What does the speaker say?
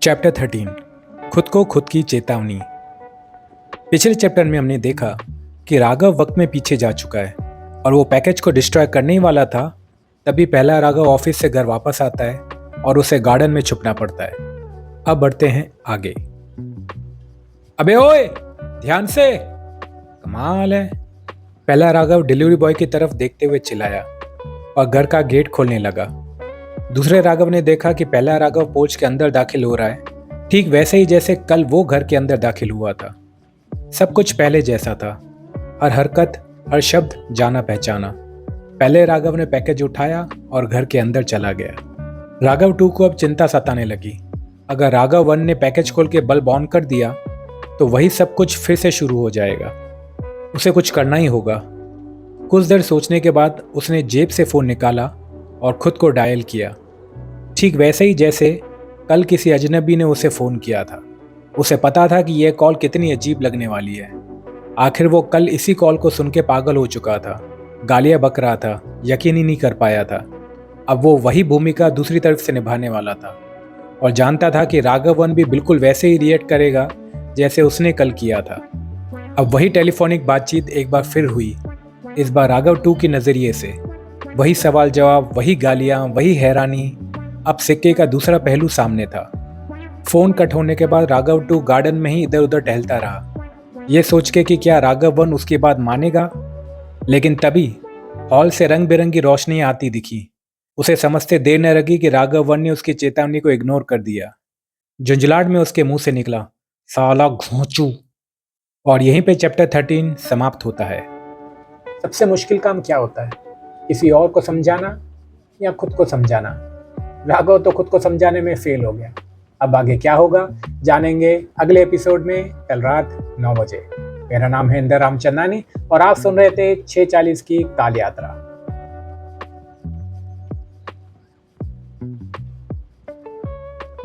Chapter 13 खुद को खुद की चेतावनी। पिछले चैप्टर में हमने देखा कि राघव वक्त में पीछे जा चुका है और वो पैकेज को डिस्ट्रॉय करने ही वाला था। तभी पहला राघव ऑफिस से घर वापस आता है और उसे गार्डन में छुपना पड़ता है। अब बढ़ते हैं आगे। अबे ओए, ध्यान से, कमाल है। पहला राघव डिलीवरी बॉय की तरफ देखते हुए चिल्लाया और घर का गेट खोलने लगा। दूसरे राघव ने देखा कि पहला राघव पोर्च के अंदर दाखिल हो रहा है, ठीक वैसे ही जैसे कल वो घर के अंदर दाखिल हुआ था। सब कुछ पहले जैसा था, हर हरकत, हर शब्द जाना पहचाना। पहले राघव ने पैकेज उठाया और घर के अंदर चला गया। राघव 2 को अब चिंता सताने लगी। अगर राघव 1 ने पैकेज खोल के बल्ब ऑन कर दिया तो वही सब कुछ फिर से शुरू हो जाएगा। उसे कुछ करना ही होगा। कुछ देर सोचने के बाद उसने जेब से फ़ोन निकाला और खुद को डायल किया, ठीक वैसे ही जैसे कल किसी अजनबी ने उसे फ़ोन किया था। उसे पता था कि यह कॉल कितनी अजीब लगने वाली है। आखिर वो कल इसी कॉल को सुन के पागल हो चुका था, गालियाँ बक रहा था, यकीन ही नहीं कर पाया था। अब वो वही भूमिका दूसरी तरफ से निभाने वाला था और जानता था कि राघव 1 भी बिल्कुल वैसे ही रिएक्ट करेगा जैसे उसने कल किया था। अब वही टेलीफोनिक बातचीत एक बार फिर हुई, इस बार राघव 2 के नज़रिए से। वही सवाल जवाब, वही गालियाँ, वही हैरानी। अब सिक्के का दूसरा पहलू सामने था। फोन कट होने के बाद राघव 2 गार्डन में ही इधर उधर टहलता रहा, ये सोच के कि क्या राघव 1 उसकी बात मानेगा। लेकिन तभी हॉल से रंग बिरंगी रोशनी आती दिखी। उसे समझते देर न लगी कि राघव 1 ने उसकी चेतावनी को इग्नोर कर दिया। झुंझलाहट में उसके मुंह से निकला, साला घोंचू। और यहीं पे चैप्टर 13 समाप्त होता है। सबसे मुश्किल काम क्या होता है? किसी और को समझाना या खुद को समझाना? राघव तो खुद को समझाने में फेल हो गया। अब आगे क्या होगा जानेंगे अगले एपिसोड में, कल रात 9 बजे। मेरा नाम है इंदर रामचंदानी और आप सुन रहे थे 640 की काल यात्रा।